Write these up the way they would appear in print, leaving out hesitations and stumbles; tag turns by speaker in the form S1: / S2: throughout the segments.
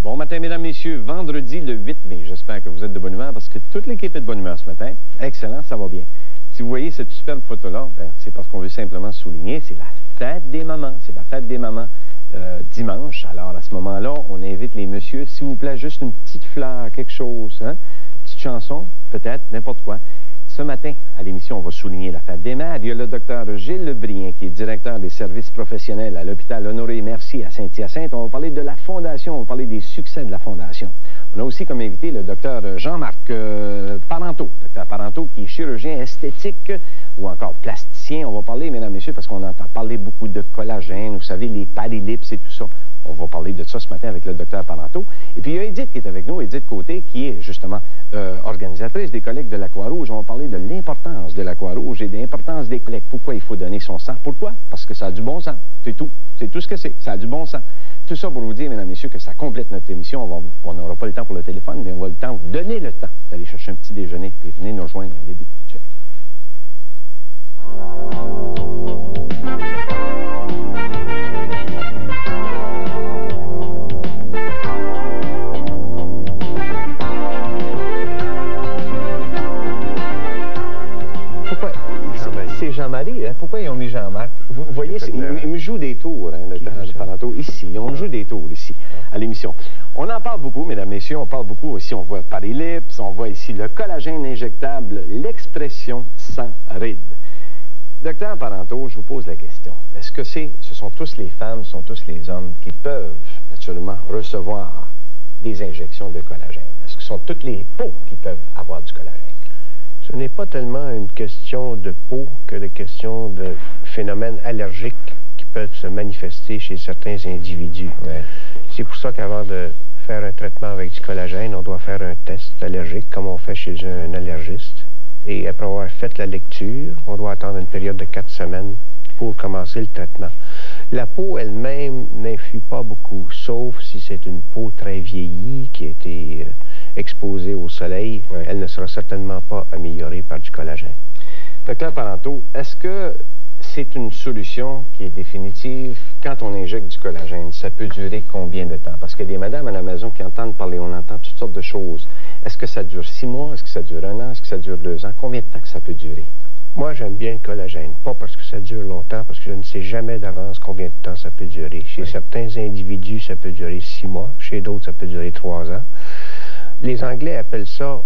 S1: Bon matin, mesdames, messieurs. Vendredi le 8 mai. J'espère que vous êtes de bonne humeur parce que toute l'équipe est de bonne humeur ce matin. Excellent, ça va bien. Si vous voyez cette superbe photo-là, c'est parce qu'on veut simplement souligner, c'est la fête des mamans. C'est la fête des mamans dimanche. Alors, à ce moment-là, on invite les messieurs, s'il vous plaît, juste une petite fleur, quelque chose, hein? Une petite chanson, peut-être, n'importe quoi. Ce matin, à l'émission, on va souligner la fête des mères. Il y a le docteur Gilles Lebrien, qui est directeur des services professionnels à l'hôpital Honoré-Merci à Saint-Hyacinthe. On va parler de la fondation, on va parler des succès de la fondation. On a aussi comme invité le docteur Jean-Marc Parenteau, docteur Parenteau, qui est chirurgien esthétique ou encore plasticien. On va parler, mesdames et messieurs, parce qu'on entend parler beaucoup de collagène, vous savez, les palilips et tout ça. On va parler de ça ce matin avec le docteur Parenteau. Et puis, il y a Edith qui est avec nous, Edith Côté, qui est justement organisatrice des collectes de la Croix-Rouge. On va parler de l'importance de la Croix-Rouge et de l'importance des collectes. Pourquoi il faut donner son sang? Pourquoi? Parce que ça a du bon sang. C'est tout. C'est tout ce que c'est. Ça a du bon sang. Tout ça pour vous dire, mesdames et messieurs, que ça complète notre émission. On n'aura pas le temps pour le téléphone, mais on va vous donner le temps d'aller chercher un petit déjeuner et venez nous rejoindre. On débute tout de suite. C'est Jean-Marie, hein? Pourquoi ils ont mis Jean-Marc? Vous voyez, ils me jouent des tours, hein, ici. On me joue des tours ici, à l'émission. On en parle beaucoup, mesdames, messieurs, on parle beaucoup aussi, on voit Parilips, on voit ici le collagène injectable, l'expression sans rides. Docteur Parenteau, je vous pose la question. Est-ce que ce sont tous les femmes, ce sont tous les hommes qui peuvent, naturellement, recevoir des injections de collagène? Est-ce que ce sont toutes les peaux qui peuvent avoir du collagène?
S2: Ce n'est pas tellement une question de peau que de question de phénomènes allergiques qui peuvent se manifester chez certains individus.
S1: Ouais.
S2: C'est pour ça qu'avant de faire un traitement avec du collagène, on doit faire un test allergique comme on fait chez un allergiste. Et après avoir fait la lecture, on doit attendre une période de 4 semaines pour commencer le traitement. La peau elle-même n'influe pas beaucoup, sauf si c'est une peau très vieillie qui a été exposée au soleil. Oui. Elle ne sera certainement pas améliorée par du collagène.
S1: Docteur Parenteau, est-ce que c'est une solution qui est définitive quand on injecte du collagène? Ça peut durer combien de temps? Parce qu'il y a des madames à la maison qui entendent parler, on entend toutes sortes de choses. Est-ce que ça dure 6 mois? Est-ce que ça dure 1 an? Est-ce que ça dure 2 ans? Combien de temps que ça peut durer?
S2: Moi, j'aime bien le collagène. Pas parce que ça dure longtemps, parce que je ne sais jamais d'avance combien de temps ça peut durer. Chez certains individus, ça peut durer 6 mois. Chez d'autres, ça peut durer 3 ans. Les Anglais appellent ça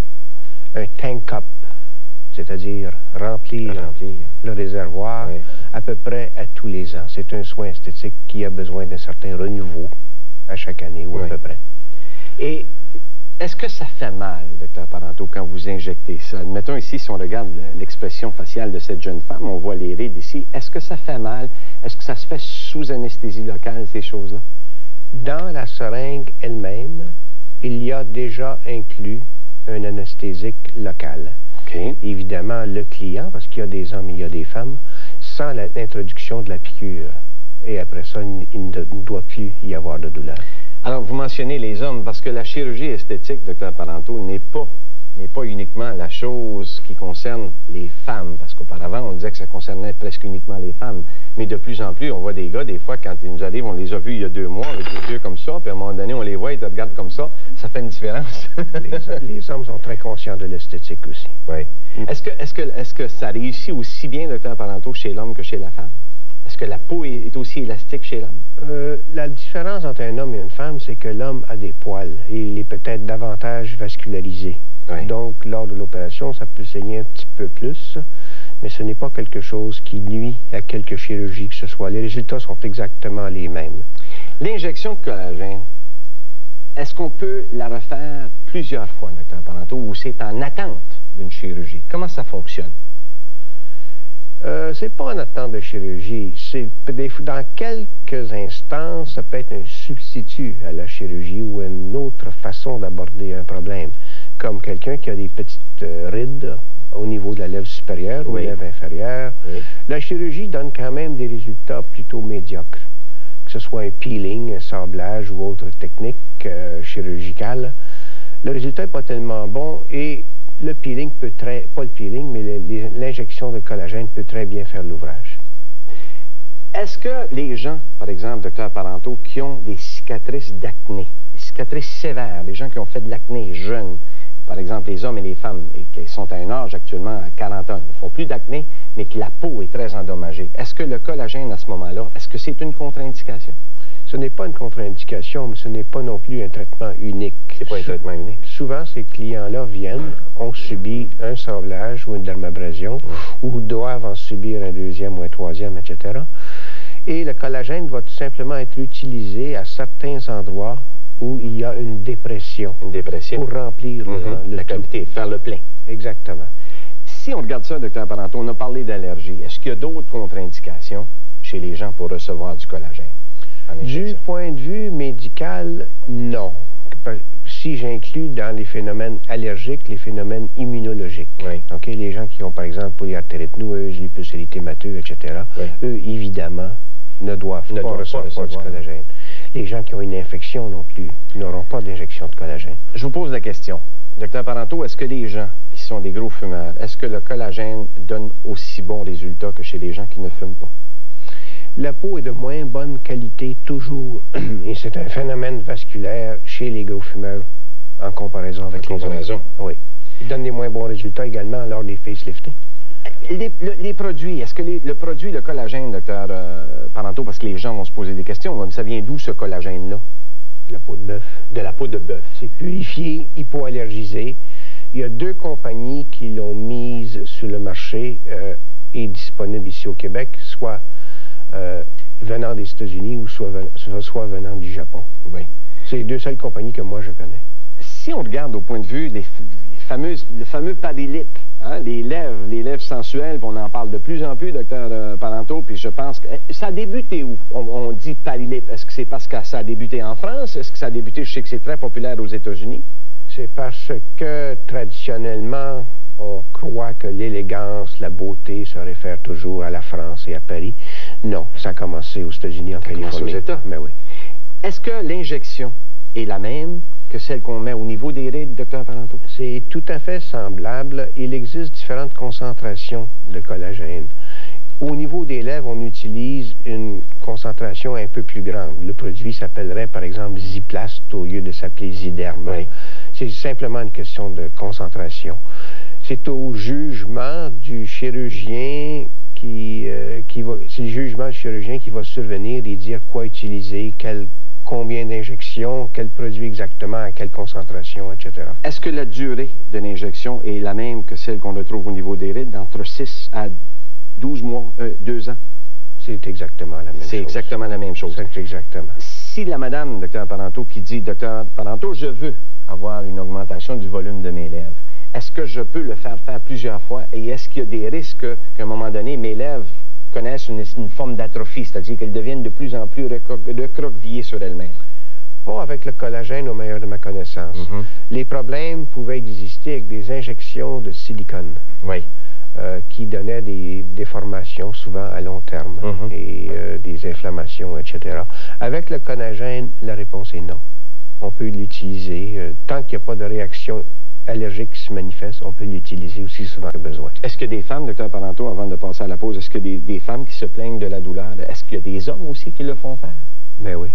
S2: un tank up, c'est-à-dire remplir le réservoir à peu près à tous les ans. C'est un soin esthétique qui a besoin d'un certain renouveau à chaque année ou à peu près.
S1: Et est-ce que ça fait mal, docteur Parenteau, quand vous injectez ça? Admettons ici, si on regarde l'expression faciale de cette jeune femme, on voit les rides ici. Est-ce que ça fait mal? Est-ce que ça se fait sous anesthésie locale, ces choses-là?
S2: Dans la seringue elle-même, il y a déjà inclus un anesthésique local.
S1: Okay.
S2: Évidemment, le client, parce qu'il y a des hommes et il y a des femmes, sans l'introduction de la piqûre. Et après ça, il ne doit plus y avoir de douleur.
S1: Alors, vous mentionnez les hommes, parce que la chirurgie esthétique, docteur Parenteau, n'est pas uniquement la chose qui concerne les femmes, parce qu'auparavant, on disait que ça concernait presque uniquement les femmes. Mais de plus en plus, on voit des gars, des fois, quand ils nous arrivent, on les a vus il y a 2 mois avec les yeux comme ça, puis à un moment donné, on les voit, ils te regardent comme ça fait une différence.
S2: les hommes sont très conscients de l'esthétique aussi.
S1: Oui. Est-ce que ça réussit aussi bien, docteur Parenteau, chez l'homme que chez la femme? Est-ce que la peau est aussi élastique chez l'homme?
S2: La différence entre un homme et une femme, c'est que l'homme a des poils et il est peut-être davantage vascularisé. Oui. Donc, lors de l'opération, ça peut saigner un petit peu plus, mais ce n'est pas quelque chose qui nuit à quelque chirurgie que ce soit. Les résultats sont exactement les mêmes.
S1: L'injection de collagène, est-ce qu'on peut la refaire plusieurs fois, docteur Parenteau, ou c'est en attente d'une chirurgie? Comment ça fonctionne?
S2: C'est pas en attente de chirurgie. Dans quelques instants, ça peut être un substitut à la chirurgie ou une autre façon d'aborder un problème. Comme quelqu'un qui a des petites rides au niveau de la lèvre supérieure ou de la lèvre inférieure. Oui. La chirurgie donne quand même des résultats plutôt médiocres. Que ce soit un peeling, un sablage ou autre technique chirurgicale, le résultat n'est pas tellement bon et le peeling peut pas le peeling, mais l'injection de collagène peut très bien faire l'ouvrage.
S1: Est-ce que les gens, par exemple, docteur Parenteau, qui ont des cicatrices d'acné, cicatrices sévères, des gens qui ont fait de l'acné jeunes, par exemple les hommes et les femmes, et qui sont à un âge actuellement à 40 ans, ne font plus d'acné, mais que la peau est très endommagée. Est-ce que le collagène à ce moment-là, est-ce que c'est une contre-indication?
S2: Ce n'est pas une contre-indication, mais ce n'est pas non plus un traitement unique.
S1: C'est pas un traitement unique.
S2: Souvent, ces clients-là viennent, ont subi un sablage ou une dermabrasion, ou doivent en subir un deuxième ou un troisième, etc. Et le collagène va tout simplement être utilisé à certains endroits où il y a une dépression.
S1: Une dépression.
S2: Pour remplir
S1: la cavité, faire le plein.
S2: Exactement.
S1: Si on regarde ça, Dr Parenteau, on a parlé d'allergie. Est-ce qu'il y a d'autres contre-indications chez les gens pour recevoir du collagène?
S2: Du point de vue médical, non. Si j'inclus dans les phénomènes allergiques, les phénomènes immunologiques.
S1: Oui.
S2: Okay? Les gens qui ont, par exemple, polyarthrite noueuse, lupus érythémateux, etc., oui. Eux, évidemment, ne doivent pas recevoir du collagène. Les gens qui ont une infection non plus n'auront pas d'injection de collagène.
S1: Je vous pose la question. Dr Parenteau, est-ce que les gens qui sont des gros fumeurs, est-ce que le collagène donne aussi bons résultats que chez les gens qui ne fument pas?
S2: La peau est de moins bonne qualité toujours, et c'est un phénomène vasculaire chez les gros fumeurs en comparaison avec les autres. Oui. Il donne des moins bons résultats également lors des facelifting.
S1: Les produits, est-ce que le produit, le collagène, Dr Parenteau, parce que les gens vont se poser des questions, ça vient d'où ce collagène-là?
S2: De la peau de bœuf. De la peau de bœuf. C'est purifié, hypoallergisé. Il y a 2 compagnies qui l'ont mise sur le marché et disponible ici au Québec, soit venant des États-Unis ou soit venant du Japon. Oui. C'est les 2 seules compagnies que moi je connais.
S1: Si on regarde au point de vue le fameux padilip, hein, les lèvres sensuelles, on en parle de plus en plus, Dr Parenteau, puis je pense que ça a débuté où? On dit padilip. Est-ce que c'est parce que ça a débuté en France? Est-ce que ça a débuté, je sais que c'est très populaire aux États-Unis?
S2: C'est parce que traditionnellement, on croit que l'élégance, la beauté se réfère toujours à la France et à Paris. Non, ça a commencé aux États-Unis, en Californie.
S1: Aux États?
S2: Mais oui.
S1: Est-ce que l'injection est la même que celle qu'on met au niveau des rides, Dr Parenteau?
S2: C'est tout à fait semblable. Il existe différentes concentrations de collagène. Au niveau des lèvres, on utilise une concentration un peu plus grande. Le produit s'appellerait, par exemple, Zyplast au lieu de s'appeler Zyderm. Oui. C'est simplement une question de concentration. C'est au jugement du chirurgien c'est le jugement du chirurgien qui va survenir et dire quoi utiliser, combien d'injections, quel produit exactement, à quelle concentration, etc.
S1: Est-ce que la durée de l'injection est la même que celle qu'on retrouve au niveau des rides, d'entre 6 à 12 mois, 2 ans?
S2: C'est exactement la même chose.
S1: C'est exactement la même chose.
S2: C'est exactement.
S1: Si la madame, Dr Parenteau, qui dit, Dr Parenteau, je veux avoir une augmentation du volume de mes lèvres, est-ce que je peux le faire plusieurs fois et est-ce qu'il y a des risques qu'à un moment donné, mes lèvres connaissent une forme d'atrophie, c'est-à-dire qu'elles deviennent de plus en plus recroquevillées sur elles-mêmes?
S2: Pas avec le collagène au meilleur de ma connaissance. Les problèmes pouvaient exister avec des injections de silicone. Oui. Qui donnaient des déformations souvent à long terme et des inflammations, etc. Avec le collagène, la réponse est non. On peut l'utiliser tant qu'il n'y a pas de réaction allergique qui se manifeste, on peut l'utiliser aussi souvent que besoin. Est-ce que des femmes, Dr Parenteau, avant de passer à la pause, est-ce que des femmes qui se plaignent de la douleur, est-ce qu'il y a des hommes aussi qui le font faire? Ben oui.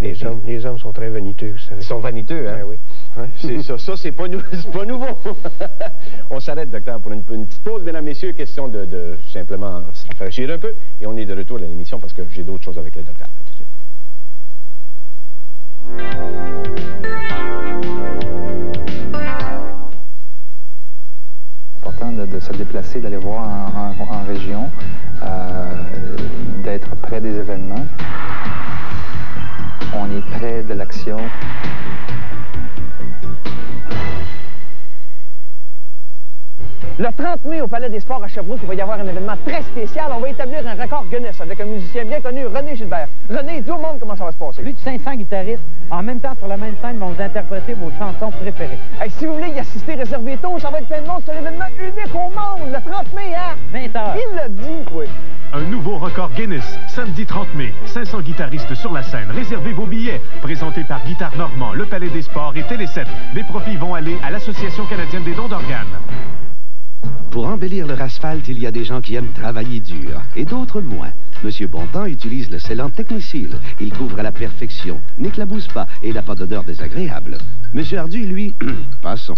S2: Les hommes sont très vaniteux, vous savez. Ils sont vaniteux, hein? Ben oui. Ouais, ça c'est pas nouveau. On s'arrête, docteur, pour une petite pause, mesdames, messieurs, question de simplement se rafraîchir un peu, et on est de retour à l'émission parce que j'ai d'autres choses avec le docteur. À tout de suite.
S3: Important de se déplacer, d'aller voir en région, d'être près des événements. On est près de l'action.
S4: Le 30 mai, au Palais des Sports à Sherbrooke, il va y avoir un événement très spécial. On va établir un record Guinness avec un musicien bien connu, René Gilbert. René, dis au monde comment ça va se passer.
S5: Plus de 500 guitaristes, en même temps sur la même scène, vont vous interpréter vos chansons préférées.
S4: Hey, si vous voulez y assister, réservez tôt, ça va être plein de monde. C'est un événement unique au monde, le 30 mai, hein?
S5: 20h.
S4: Il l'a dit, oui.
S6: Un nouveau record Guinness, samedi 30 mai. 500 guitaristes sur la scène. Réservez vos billets. Présenté par Guitare Normand, le Palais des Sports et Télé7. Des profits vont aller à l'Association canadienne des dons d'organes.
S7: Pour embellir leur asphalte, il y a des gens qui aiment travailler dur et d'autres moins. Monsieur Bontemps utilise le scellant Technicil. Il couvre à la perfection, n'éclabousse pas et n'a pas d'odeur désagréable. Monsieur Ardu, lui, passons.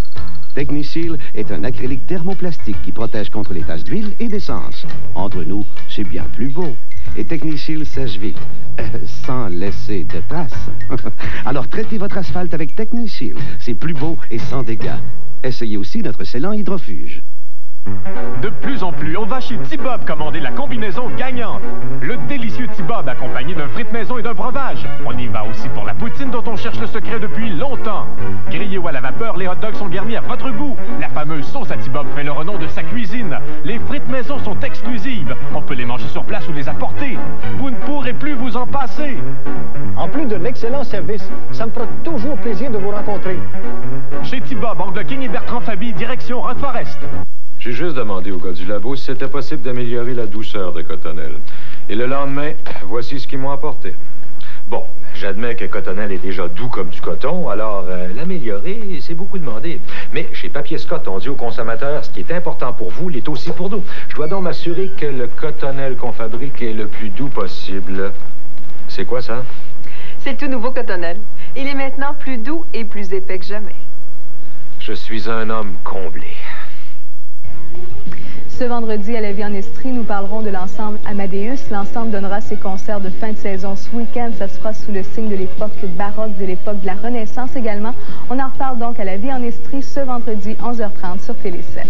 S7: Technicil est un acrylique thermoplastique qui protège contre les taches d'huile et d'essence. Entre nous, c'est bien plus beau. Et Technicil sèche vite, sans laisser de traces. Alors traitez votre asphalte avec Technicil. C'est plus beau et sans dégâts. Essayez aussi notre scellant hydrofuge.
S6: De plus en plus, on va chez T-Bob commander la combinaison gagnante. Le délicieux T-Bob accompagné d'un frite maison et d'un breuvage. On y va aussi pour la poutine dont on cherche le secret depuis longtemps. Grillés ou à la vapeur, les hot dogs sont garnis à votre goût. La fameuse sauce à T-Bob fait le renom de sa cuisine. Les frites maison sont exclusives. On peut les manger sur place ou les apporter. Vous ne pourrez plus vous en passer.
S4: En plus de l'excellent service, ça me fera toujours plaisir de vous rencontrer.
S6: Chez T-Bob, Angle King et Bertrand Faby, direction Rock Forest.
S8: J'ai juste demandé au gars du labo si c'était possible d'améliorer la douceur de Cottonelle. Et le lendemain, voici ce qu'ils m'ont apporté. Bon, j'admets que Cottonelle est déjà doux comme du coton, alors l'améliorer, c'est beaucoup demandé. Mais chez Papier Scott, on dit aux consommateurs, ce qui est important pour vous l'est aussi pour nous. Je dois donc m'assurer que le Cottonelle qu'on fabrique est le plus doux possible. C'est quoi ça?
S9: C'est le tout nouveau Cottonelle. Il est maintenant plus doux et plus épais que jamais.
S8: Je suis un homme comblé.
S10: Ce vendredi, à la Vie en Estrie, nous parlerons de l'ensemble Amadeus. L'ensemble donnera ses concerts de fin de saison ce week-end. Ça se fera sous le signe de l'époque baroque, de l'époque de la Renaissance également. On en reparle donc à la Vie en Estrie ce vendredi, 11h30 sur Télé 7.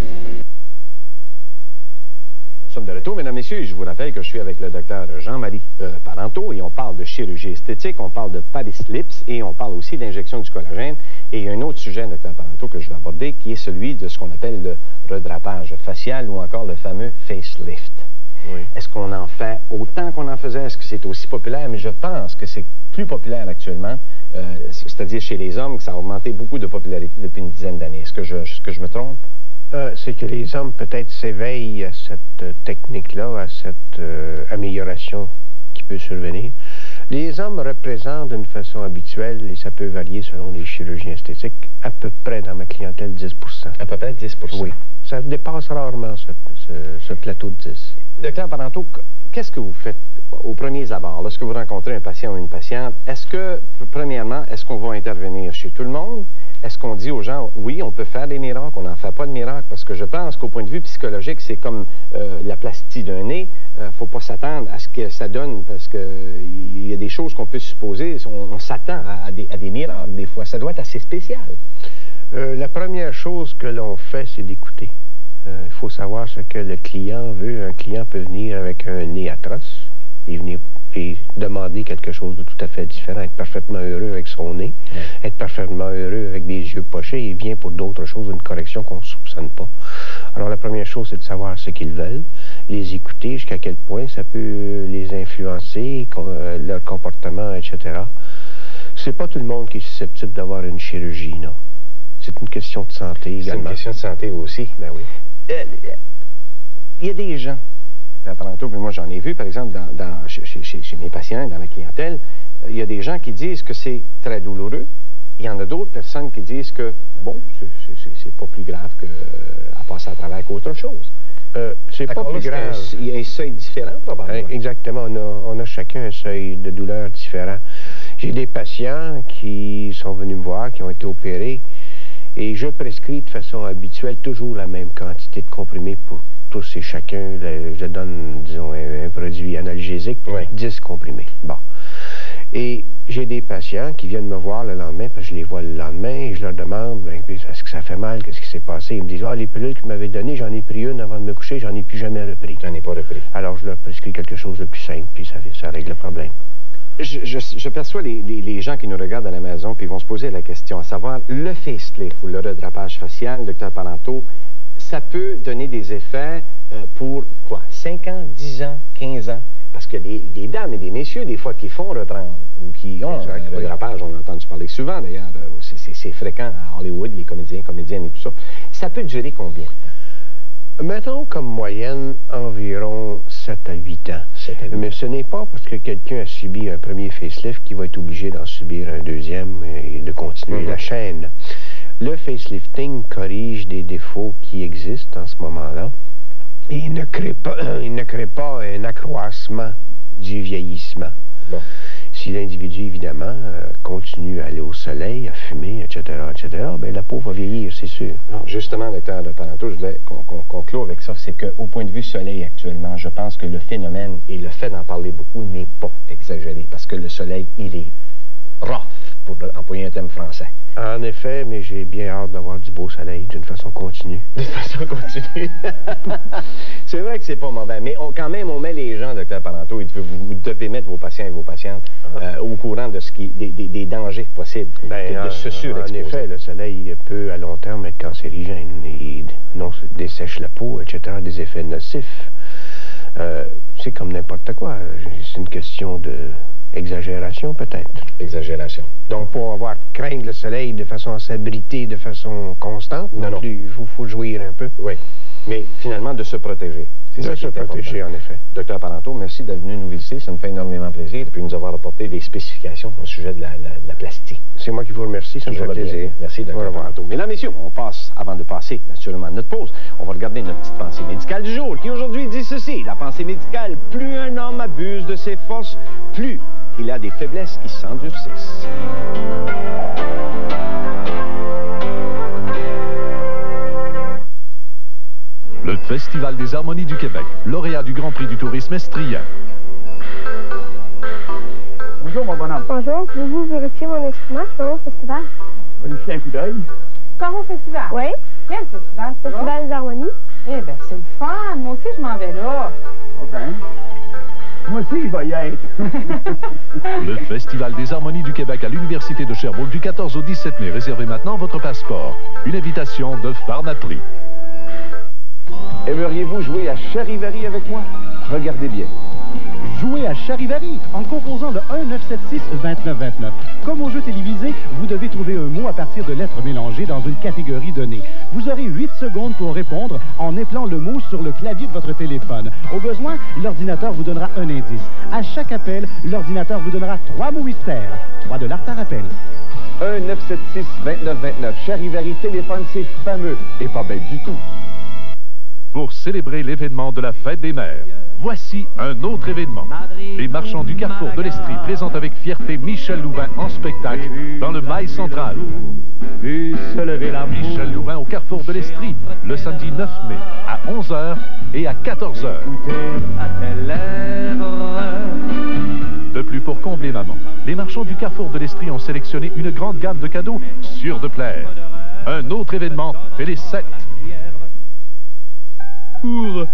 S1: Nous sommes de retour, mesdames, messieurs, et je vous rappelle que je suis avec le docteur Jean-Marie Parenteau et on parle de chirurgie esthétique, on parle de Paris Lips et on parle aussi d'injection du collagène. Et il y a un autre sujet, docteur Parenteau, que je vais aborder, qui est celui de ce qu'on appelle le redrapage facial ou encore le fameux facelift. Oui. Est-ce qu'on en fait autant qu'on en faisait? Est-ce que c'est aussi populaire? Mais je pense que c'est plus populaire actuellement, c'est-à-dire chez les hommes, que ça a augmenté beaucoup de popularité depuis une dizaine d'années. Est-ce que je me trompe?
S2: C'est que les hommes peut-être s'éveillent à cette technique-là, à cette amélioration qui peut survenir. Les hommes représentent d'une façon habituelle, et ça peut varier selon les chirurgiens esthétiques, à peu près dans ma clientèle 10 %.
S1: À peu près 10 %?
S2: Oui. Ça dépasse rarement ce plateau de 10.
S1: Docteur Parenteau, qu'est-ce que vous faites aux premiers abords? Lorsque vous rencontrez un patient ou une patiente, est-ce que, premièrement, est-ce qu'on va intervenir chez tout le monde? Est-ce qu'on dit aux gens, oui, on peut faire des miracles, on n'en fait pas de miracles? Parce que je pense qu'au point de vue psychologique, c'est comme la plastie d'un nez. Il ne faut pas s'attendre à ce que ça donne, parce qu'il y a des choses qu'on peut supposer. On s'attend à des miracles, des fois. Ça doit être assez spécial.
S2: La première chose que l'on fait, c'est d'écouter. Il faut savoir ce que le client veut. Un client peut venir avec un nez atroce et demander quelque chose de tout à fait différent, être parfaitement heureux avec son nez, être parfaitement heureux avec des yeux pochés. Il vient pour d'autres choses, une correction qu'on ne soupçonne pas. Alors la première chose, c'est de savoir ce qu'ils veulent, les écouter, jusqu'à quel point ça peut les influencer, leur comportement, etc. C'est pas tout le monde qui est susceptible d'avoir une chirurgie, non. C'est une question de santé également.
S1: C'est une question de santé aussi.
S2: Ben oui.
S1: Il y a des gens, Parenteau, mais moi j'en ai vu, par exemple, chez mes patients, dans la clientèle, il y a des gens qui disent que c'est très douloureux. Il y en a d'autres personnes qui disent que, bon, c'est pas plus grave à passer à travers qu'autre chose.
S2: C'est pas plus grave.
S1: Il y a un seuil différent, probablement.
S2: Exactement. On a chacun un seuil de douleur différent. J'ai des patients qui sont venus me voir, qui ont été opérés, et je prescris de façon habituelle toujours la même quantité de comprimés pour tous et chacun. Je donne, disons, un produit analgésique, 10 comprimés. Bon. Et j'ai des patients qui viennent me voir le lendemain, parce que je les vois le lendemain, et je leur demande, est-ce que ça fait mal, qu'est-ce qui s'est passé? Ils me disent, les pilules que vous m'avez données, j'en ai pris une avant de me coucher, j'en ai plus jamais repris.
S1: J'en ai pas repris.
S2: Alors je leur prescris quelque chose de plus simple, puis ça règle le problème.
S1: Je perçois les gens qui nous regardent à la maison, puis ils vont se poser la question, à savoir, le facelift ou le redrapage facial, Dr Parenteau, ça peut donner des effets pour, quoi, 5 ans, 10 ans, 15 ans? Parce qu'il y a des dames et des messieurs, des fois, qui font reprendre ou qui ont un redrapage. On a entendu parler souvent, d'ailleurs. C'est fréquent à Hollywood, les comédiens, comédiennes et tout ça. Ça peut durer combien de temps?
S2: Mettons comme moyenne environ 7 à 8 ans. 7 à 8 Mais ce n'est pas parce que quelqu'un a subi un premier facelift qu'il va être obligé d'en subir un deuxième et de continuer la chaîne. Le facelifting corrige des défauts qui existent en ce moment-là. Et il ne crée pas un accroissement du vieillissement.
S1: Bon.
S2: Si l'individu, évidemment, continue à aller au soleil, à fumer, etc., bien, la peau va vieillir, c'est sûr.
S1: Non, justement, docteur de Parenteau, je voulais qu'on clôt avec ça, c'est qu'au point de vue soleil actuellement, je pense que le phénomène et le fait d'en parler beaucoup n'est pas exagéré, parce que le soleil, il est rough, pour employer un terme français.
S2: En effet, mais j'ai bien hâte d'avoir du beau soleil d'une façon continue.
S1: D'une façon continue. C'est vrai que c'est pas mauvais, mais quand même, on met les gens, docteur Parenteau, vous devez mettre vos patients et vos patientes au courant de des dangers possibles de se surexposer.
S2: En effet, le soleil peut à long terme être cancérigène et dessèche la peau, etc., des effets nocifs. C'est comme n'importe quoi. C'est une question de exagération, peut-être.
S1: Exagération.
S2: Donc, pour craindre le soleil de façon à s'abriter de façon constante, non plus, il faut jouir un peu.
S1: Oui, mais finalement, de se protéger.
S2: De se protéger, en effet.
S1: Docteur Parenteau, merci d'être venu nous visiter. Ça nous fait énormément plaisir. Et puis nous avoir apporté des spécifications au sujet de la plastique.
S2: C'est moi qui vous remercie. Ça me fait plaisir.
S1: Merci, docteur Parenteau. Mesdames, messieurs, avant de passer, naturellement, à notre pause, on va regarder notre petite pensée médicale du jour qui aujourd'hui dit ceci. La pensée médicale, plus un homme abuse de ses forces, plus il a des faiblesses qui s'endurcissent.
S11: Le Festival des Harmonies du Québec, lauréat du Grand Prix du tourisme estrien.
S12: Bonjour, mon bonhomme.
S13: Bonjour, pouvez-vous vérifier mon instrument? Je vais au festival.
S12: On va lui jeter un coup d'œil.
S13: Quand au festival? Oui.
S14: Quel festival?
S13: Festival des Harmonies.
S14: Eh bien, c'est le fun. Moi aussi, je m'en vais là.
S12: OK. Moi aussi, je vais y être.
S11: Le Festival des Harmonies du Québec à l'Université de Sherbrooke du 14 au 17 mai. Réservez maintenant votre passeport. Une invitation de Pharmaprix.
S15: Aimeriez-vous jouer à Charivari avec moi? Regardez bien.
S16: Jouez à Charivari en composant le 1-976-2929. Comme au jeu télévisé, vous devez trouver un mot à partir de lettres mélangées dans une catégorie donnée. Vous aurez 8 secondes pour répondre en épelant le mot sur le clavier de votre téléphone. Au besoin, l'ordinateur vous donnera un indice. À chaque appel, l'ordinateur vous donnera 3 mots mystères. $3 par appel.
S15: 1-976-2929. Charivari téléphone, c'est fameux et pas bête du tout.
S11: Pour célébrer l'événement de la Fête des Mères, voici un autre événement. Les marchands du Carrefour de l'Estrie présentent avec fierté Michel Louvain en spectacle dans le Mail central. Michel Louvain au Carrefour de l'Estrie, le samedi 9 mai, à 11h et à 14h. De plus, pour combler maman, les marchands du Carrefour de l'Estrie ont sélectionné une grande gamme de cadeaux sûrs de plaire. Un autre événement fait les 7.
S17: Pour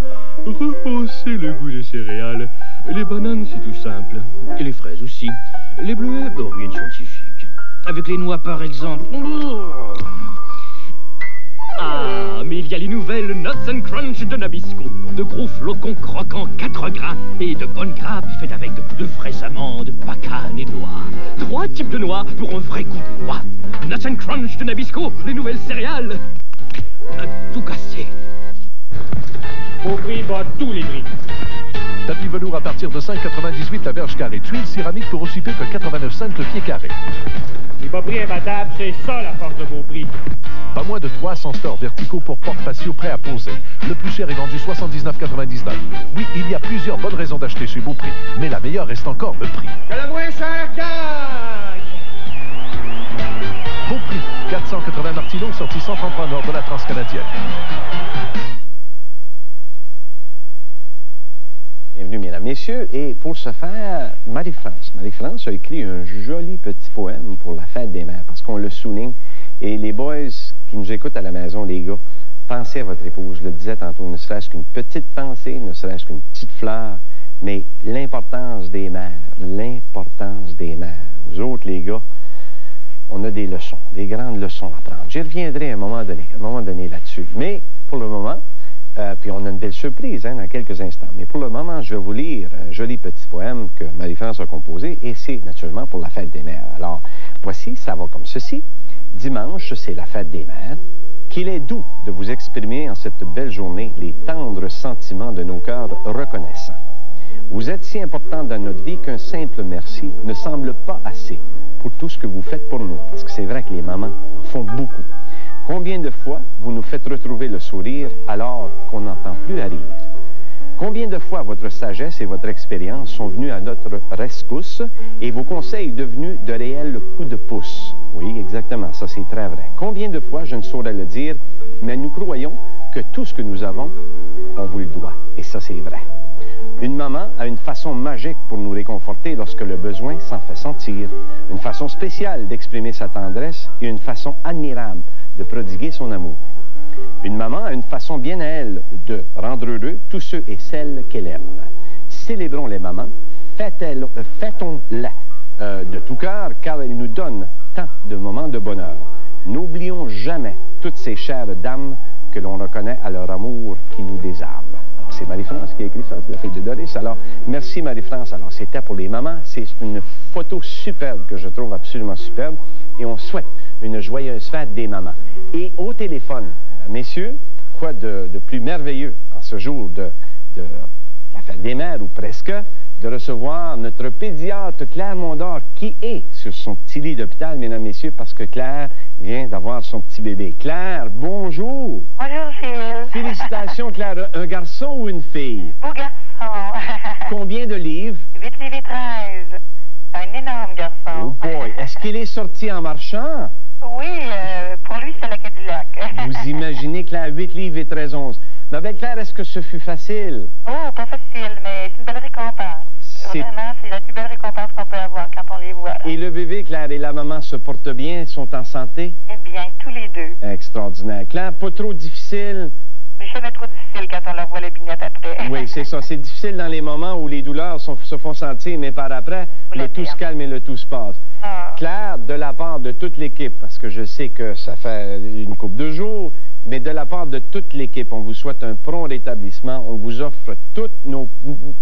S17: rehausser le goût des céréales, les bananes, c'est tout simple. Et les fraises aussi. Les bleuets, rien de scientifique. Avec les noix, par exemple. Ah, mais il y a les nouvelles Nuts and Crunch de Nabisco. De gros flocons croquants 4 grains et de bonnes grappes faites avec de fraises amandes, pacanes et noix. 3 types de noix pour un vrai goût de noix. Nuts and Crunch de Nabisco, les nouvelles céréales. À tout casser.
S12: Au prix, bat tous les prix.
S11: Tapis velours à partir de 5,98 la verge carrée. Tuiles céramique pour aussi peu que 89 cents le pied carré.
S12: Les bas prix imbattables, c'est ça la force de Beauprix.
S11: Pas moins de 300 stores verticaux pour porte patio prêts à poser. Le plus cher est vendu 79,99. Oui, il y a plusieurs bonnes raisons d'acheter chez Beauprix, mais la meilleure reste encore le prix.
S12: Que le moins cher gagne!
S11: Beauprix, 480 Martineau, sortie 133 nord de la Transcanadienne.
S1: Bienvenue, mesdames, messieurs. Et pour ce faire, Marie-France a écrit un joli petit poème pour la Fête des Mères, parce qu'on le souligne. Et les boys qui nous écoutent à la maison, les gars, pensez à votre épouse. Je le disais tantôt, ne serait-ce qu'une petite pensée, ne serait-ce qu'une petite fleur, mais l'importance des mères, l'importance des mères. Nous autres, les gars, on a des leçons, des grandes leçons à prendre. J'y reviendrai à un moment donné là-dessus. Mais pour le moment, puis on a une belle surprise dans quelques instants. Mais pour le moment, je vais vous lire un joli petit poème que Marie-France a composé, et c'est naturellement pour la Fête des Mères. Alors, voici, ça va comme ceci. Dimanche, c'est la Fête des Mères. Qu'il est doux de vous exprimer en cette belle journée les tendres sentiments de nos cœurs reconnaissants. Vous êtes si important dans notre vie qu'un simple merci ne semble pas assez pour tout ce que vous faites pour nous. Parce que c'est vrai que les mamans en font beaucoup. Combien de fois vous nous faites retrouver le sourire alors qu'on n'entend plus à rire? Combien de fois votre sagesse et votre expérience sont venus à notre rescousse et vos conseils devenus de réels coups de pouce? Oui, exactement, ça c'est très vrai. Combien de fois, je ne saurais le dire, mais nous croyons que tout ce que nous avons, on vous le doit. Et ça c'est vrai. Une maman a une façon magique pour nous réconforter lorsque le besoin s'en fait sentir, une façon spéciale d'exprimer sa tendresse et une façon admirable de prodiguer son amour. Une maman a une façon bien à elle de rendre heureux tous ceux et celles qu'elle aime. Célébrons les mamans, fêtons-les de tout cœur, car elles nous donnent tant de moments de bonheur. N'oublions jamais toutes ces chères dames que l'on reconnaît à leur amour qui nous désarme. Alors, c'est Marie-France qui a écrit ça, c'est la fille de Doris. Alors, merci Marie-France. Alors, c'était pour les mamans. C'est une photo superbe que je trouve absolument superbe. Et on souhaite une joyeuse fête des mamans. Et au téléphone, messieurs, quoi de plus merveilleux en ce jour de la fête des mères, ou presque, de recevoir notre pédiatre Claire Mondor, qui est sur son petit lit d'hôpital, mesdames, messieurs, parce que Claire vient d'avoir son petit bébé. Claire, bonjour!
S18: Bonjour, Gilles.
S1: Félicitations, Claire. Un garçon ou une fille?
S18: Beau garçon.
S1: Combien de livres?
S18: 8 livres et 13. Un énorme garçon.
S1: Oh boy! Est-ce qu'il est sorti en marchant?
S18: Oui, pour lui, c'est la Cadillac.
S1: Vous imaginez, Claire, 8 livres et 13 onces. Ma belle Claire, est-ce que ce fut facile?
S18: Oh, pas facile, mais c'est une belle récompense. Vraiment, c'est la plus belle récompense qu'on peut avoir quand on les voit.
S1: Et le bébé, Claire, et la maman se portent bien, sont en santé?
S18: Eh bien, tous les deux.
S1: Extraordinaire. Claire, pas trop difficile?
S18: Jamais trop difficile quand on leur voit la bignette après.
S1: Oui, c'est ça. C'est difficile dans les moments où les douleurs se font sentir, mais par après, le tout se calme et le tout se passe.
S18: Ah.
S1: Claire, de la part de toute l'équipe, parce que je sais que ça fait une couple de jours, mais de la part de toute l'équipe, on vous souhaite un prompt rétablissement. On vous offre toutes nos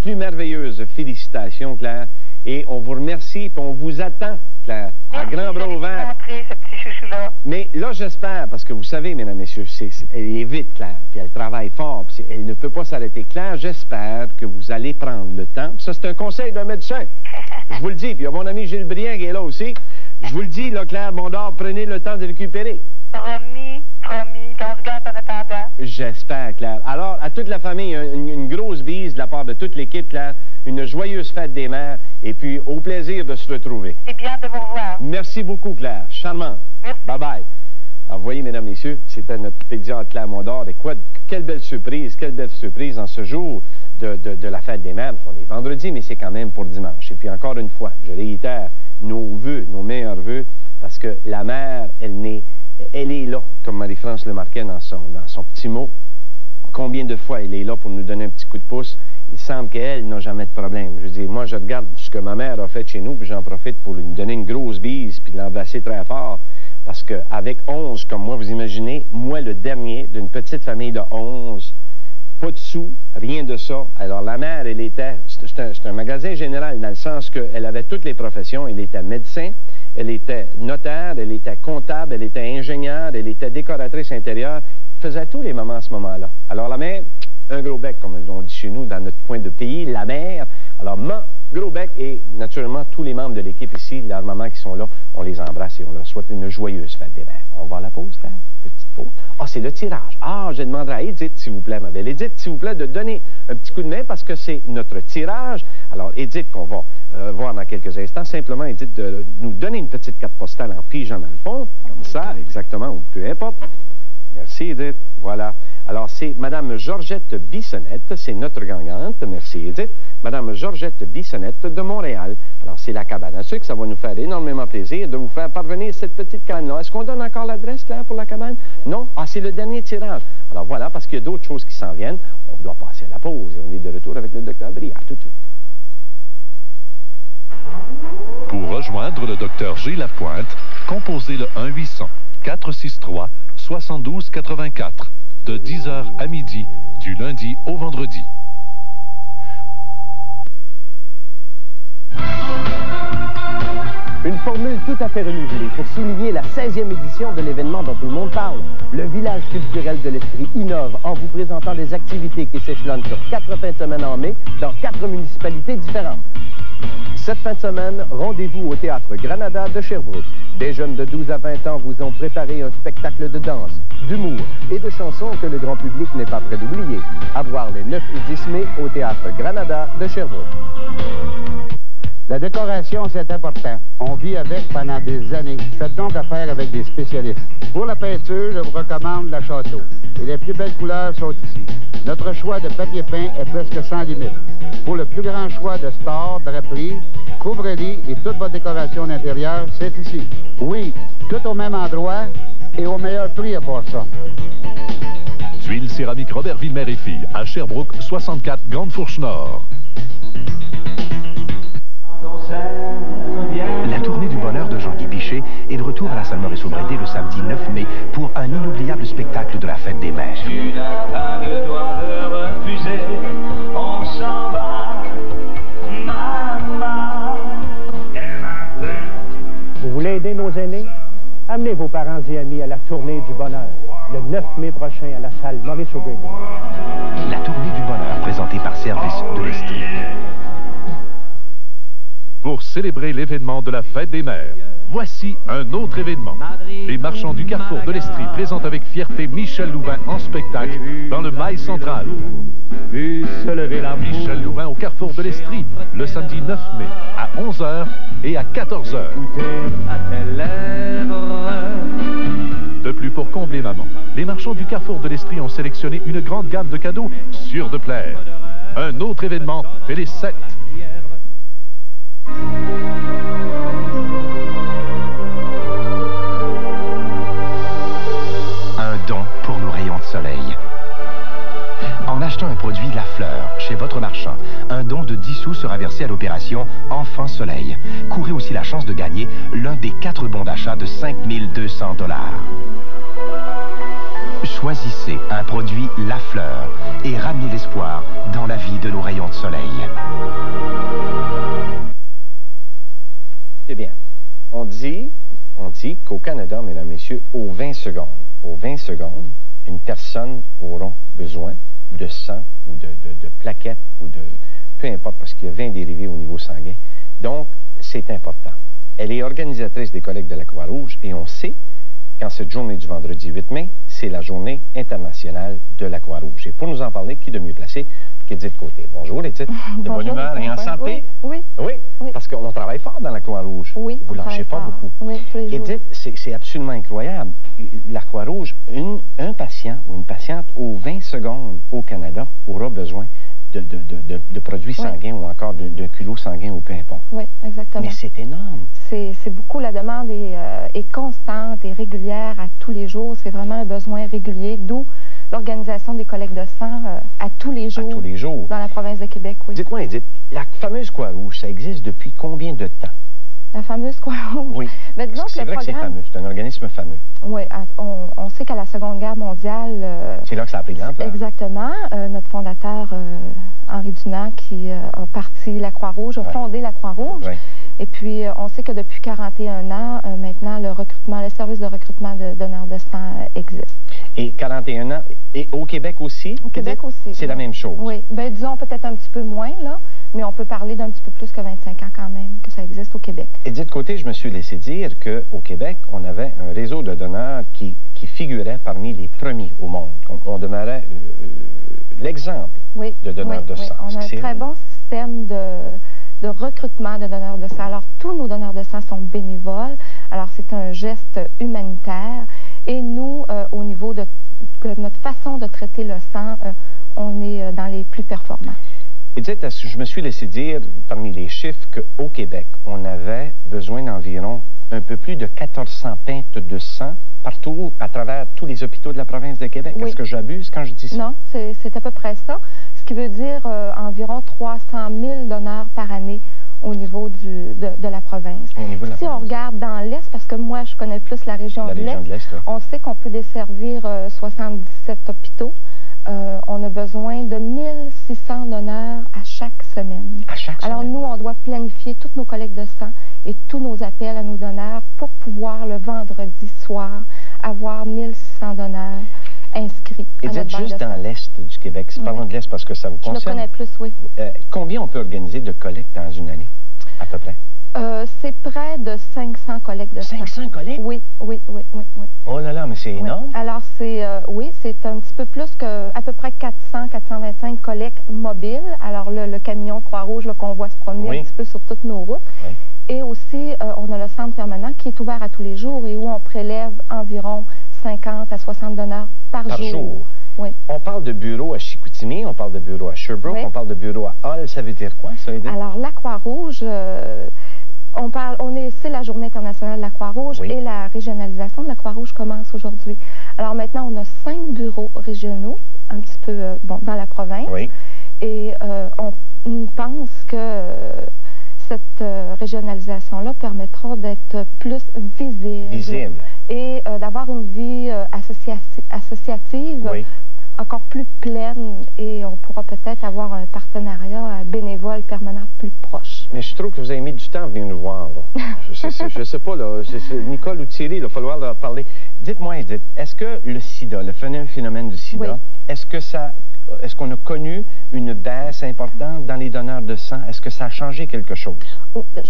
S1: plus merveilleuses félicitations, Claire, et on vous remercie, puis on vous attend, Claire, à grand bras ouverts.
S18: Ce petit chouchou-là.
S1: Mais là, j'espère, parce que vous savez, mesdames, messieurs, elle est vite, Claire, puis elle travaille fort, puis elle ne peut pas s'arrêter. Claire, j'espère que vous allez prendre le temps. Puis ça, c'est un conseil d'un médecin. Je vous le dis, puis il y a mon ami Gilles Briand qui est là aussi. Je vous le dis, là, Claire Mondor, prenez le temps de récupérer.
S18: Promis, on se gâte en attendant.
S1: J'espère, Claire. Alors, à toute la famille, une grosse bise de la part de toute l'équipe, Claire. Une joyeuse fête des mères. Et puis, au plaisir de se retrouver.
S18: C'est bien de vous revoir.
S1: Merci beaucoup, Claire. Charmant.
S18: Merci.
S1: Bye-bye. Alors, vous voyez, mesdames, messieurs, c'était notre pédiatre Claire Mondor. Et quoi, quelle belle surprise en ce jour de la fête des mères. On est vendredi, mais c'est quand même pour dimanche. Et puis, encore une fois, je réitère nos vœux, nos meilleurs vœux, parce que la mère, elle est là, comme Marie-France le marquait dans son petit mot. Combien de fois elle est là pour nous donner un petit coup de pouce? Il semble qu'elle n'a jamais de problème. Je veux dire, moi, je regarde ce que ma mère a fait chez nous, puis j'en profite pour lui donner une grosse bise, puis l'embrasser très fort. Parce qu'avec 11, comme moi, vous imaginez, moi, le dernier d'une petite famille de 11, pas de sous, rien de ça. Alors, la mère, elle était... C'est un magasin général, dans le sens qu'elle avait toutes les professions. Elle était médecin, elle était notaire, elle était comptable, elle était ingénieure, elle était décoratrice intérieure. Elle faisait tous les moments à ce moment-là. Alors, la mère, un gros bec, comme on dit chez nous, dans notre coin de pays, la mère. Alors, gros bec, et naturellement, tous les membres de l'équipe ici, leurs mamans qui sont là, on les embrasse et on leur souhaite une joyeuse fête des mères. On va à la pause, Claire? Petite pause. Ah, c'est le tirage. Ah, je demanderai à Edith, s'il vous plaît, ma belle Edith, s'il vous plaît, de donner un petit coup de main parce que c'est notre tirage. Alors, Edith, qu'on va voir dans quelques instants, simplement, Edith, de nous donner une petite carte postale en pigeon dans le fond, comme ça, exactement, ou peu importe. Merci, Edith. Voilà. Alors, c'est Mme Georgette Bissonnette, c'est notre gagnante. Merci, Edith. Mme Georgette Bissonnette de Montréal. Alors, c'est la cabane à sucre. Ça va nous faire énormément plaisir de vous faire parvenir cette petite cabane-là. Est-ce qu'on donne encore l'adresse, Claire, pour la cabane? Non? Ah, c'est le dernier tirage. Alors, voilà, parce qu'il y a d'autres choses qui s'en viennent. On doit passer à la pause et on est de retour avec le Dr. Briand. À tout de suite.
S11: Pour rejoindre le Dr. G. Lapointe, composez le 1-800-463-7284 de 10h à midi, du lundi au vendredi.
S19: Une formule tout à fait renouvelée pour souligner la 16e édition de l'événement dont tout le monde parle. Le village culturel de l'Estrie innove en vous présentant des activités qui s'échelonnent sur 4 fins de semaine en mai dans 4 municipalités différentes. Cette fin de semaine, rendez-vous au Théâtre Granada de Sherbrooke. Des jeunes de 12 à 20 ans vous ont préparé un spectacle de danse, d'humour et de chansons que le grand public n'est pas prêt d'oublier. À voir les 9 et 10 mai au Théâtre Granada de Sherbrooke.
S20: La décoration, c'est important. On vit avec pendant des années. Faites donc affaire avec des spécialistes. Pour la peinture, je vous recommande la Château. Et les plus belles couleurs sont ici. Notre choix de papier peint est presque sans limite. Pour le plus grand choix de stores, draperies, couvre-lits et toute votre décoration d'intérieur, c'est ici. Oui, tout au même endroit et au meilleur prix à part ça.
S11: Tuiles céramiques Robert Villemer et Filles, à Sherbrooke, 64 Grande Fourche Nord.
S21: La tournée du bonheur de Jean-Guy Bichet est de retour à la salle Maurice-Aubry le samedi 9 mai pour un inoubliable spectacle de la fête des mères.
S22: Tu n'as pas le droit de refuser, on s'en va, maman.
S4: Vous voulez aider nos aînés? Amenez vos parents et amis à la tournée du bonheur, le 9 mai prochain à la salle Maurice-Aubry.
S21: La tournée du bonheur présentée par Service de l'Estrie.
S11: Pour célébrer l'événement de la fête des mères, voici un autre événement. Les marchands du Carrefour de l'Estrie présentent avec fierté Michel Louvain en spectacle dans le Mail central. Michel Louvain au Carrefour de l'Estrie, le samedi 9 mai, à 11h et à 14h. De plus, pour combler maman, les marchands du Carrefour de l'Estrie ont sélectionné une grande gamme de cadeaux sûrs de plaire. Un autre événement fait les 7.
S21: Un don pour nos rayons de soleil. En achetant un produit La Fleur chez votre marchand, un don de 10 sous sera versé à l'opération Enfant Soleil. Courez aussi la chance de gagner l'un des 4 bons d'achat de 5 200 $. Choisissez un produit La Fleur et ramenez l'espoir dans la vie de nos rayons de soleil.
S1: Eh bien, on dit qu'au Canada, mesdames, messieurs, aux 20 secondes, une personne aura besoin de sang ou de plaquettes ou de... peu importe, parce qu'il y a 20 dérivés au niveau sanguin. Donc, c'est important. Elle est organisatrice des collectes de la Croix-Rouge et on sait qu'en cette journée du vendredi 8 mai, c'est la journée internationale de la Croix-Rouge. Et pour nous en parler, qui de mieux placé qu'Édith Côté. Bonjour, Édith. De bonne humeur et en santé?
S10: Oui.
S1: Parce qu'on travaille fort dans la Croix-Rouge.
S10: Oui.
S1: Vous ne lâchez pas beaucoup.
S10: Oui, tous les jours.
S1: Édith, c'est absolument incroyable. La Croix-Rouge, un patient ou une patiente aux 20 secondes au Canada aura besoin de produits sanguins ou encore d'un culot sanguin ou peu importe.
S10: Oui, exactement.
S1: Mais c'est énorme.
S10: C'est beaucoup. La demande est constante et régulière à tous les jours. C'est vraiment un besoin régulier, d'où l'organisation des collectes de sang à tous les jours. À tous les jours. Dans la province de Québec, oui.
S1: Dites-moi, Edith, la fameuse Croix-Rouge, ça existe depuis combien de temps?
S10: La fameuse Croix-Rouge?
S1: Oui.
S10: Ben, disons que
S1: c'est vrai que c'est fameux, c'est un organisme fameux.
S10: Oui, on sait qu'à la Seconde Guerre mondiale...
S1: c'est là que ça a pris de l'ampleur.
S10: Exactement. Notre fondateur, Henri Dunant, qui a parti la Croix-Rouge, a fondé la Croix-Rouge. Oui. Et puis, on sait que depuis 41 ans, maintenant, le service de recrutement de donneurs de sang existe.
S1: Et 41 ans, et au Québec aussi?
S10: Au Québec aussi.
S1: C'est la même chose?
S10: Oui. Ben, disons peut-être un petit peu moins, là, mais on peut parler d'un petit peu plus que 25 ans quand même, que ça existe au Québec.
S1: Edith Côté, je me suis laissé dire qu'au Québec, on avait un réseau de donneurs qui figurait parmi les premiers au monde. On demeurait l'exemple de donneurs de sang.
S10: On a un très bon système de recrutement de donneurs de sang. Alors, tous nos donneurs de sang sont bénévoles. Alors, c'est un geste humanitaire. Et nous, au niveau de notre façon de traiter le sang, on est dans les plus performants.
S1: Edith, je me suis laissé dire, parmi les chiffres, qu'au Québec, on avait besoin d'environ un peu plus de 1400 pintes de sang partout, à travers tous les hôpitaux de la province de Québec. Oui. Est-ce que j'abuse quand je dis ça?
S10: Non, c'est à peu près ça. Ce qui veut dire environ 300 000 donneurs par année au niveau de la province. Si on regarde dans l'Est, parce que moi, je connais plus la région de l'Est, on sait qu'on peut desservir 77 hôpitaux
S3: on a besoin de 1600 donneurs à chaque semaine.
S1: À chaque semaine?
S3: Alors, nous, on doit planifier toutes nos collectes de sang et tous nos appels à nos donneurs pour pouvoir, le vendredi soir, avoir 1600 donneurs inscrits à notre banque
S1: juste
S3: de sang.
S1: dans l'Est du Québec. Parlons de l'Est parce que ça vous concerne.
S3: Je le connais plus, oui.
S1: Combien on peut organiser de collectes dans une année, à peu près?
S3: C'est près de 500 collectes de sang.
S1: 500 collectes?
S3: Oui.
S1: Oh là là, mais c'est énorme.
S3: Alors, c'est un petit peu plus que à peu près 400-425 collectes mobiles. Alors, le camion Croix-Rouge qu'on voit se promener un petit peu sur toutes nos routes.
S1: Oui.
S3: Et aussi, on a le centre permanent qui est ouvert à tous les jours et où on prélève environ 50 à 60 donneurs par jour. Oui.
S1: On parle de bureaux à Chicoutimi, on parle de bureaux à Sherbrooke, on parle de bureaux à Hull. Ça veut dire quoi, ça?
S3: Alors, la Croix-Rouge... c'est la Journée internationale de la Croix-Rouge et la régionalisation de la Croix-Rouge commence aujourd'hui. Alors maintenant, on a 5 bureaux régionaux, un petit peu dans la province. Oui. Et on pense que cette régionalisation-là permettra d'être plus visible. Et d'avoir une vie associative encore plus pleine et on pourra peut-être avoir un partenariat bénévole permanent plus proche.
S1: Mais je trouve que vous avez mis du temps à venir nous voir. Je sais pas, là, Nicole ou Thierry, il va falloir leur parler. Dites-moi, Edith, est-ce que le sida, le phénomène du sida, est-ce qu'on a connu une baisse importante dans les donneurs de sang? Est-ce que ça a changé quelque chose?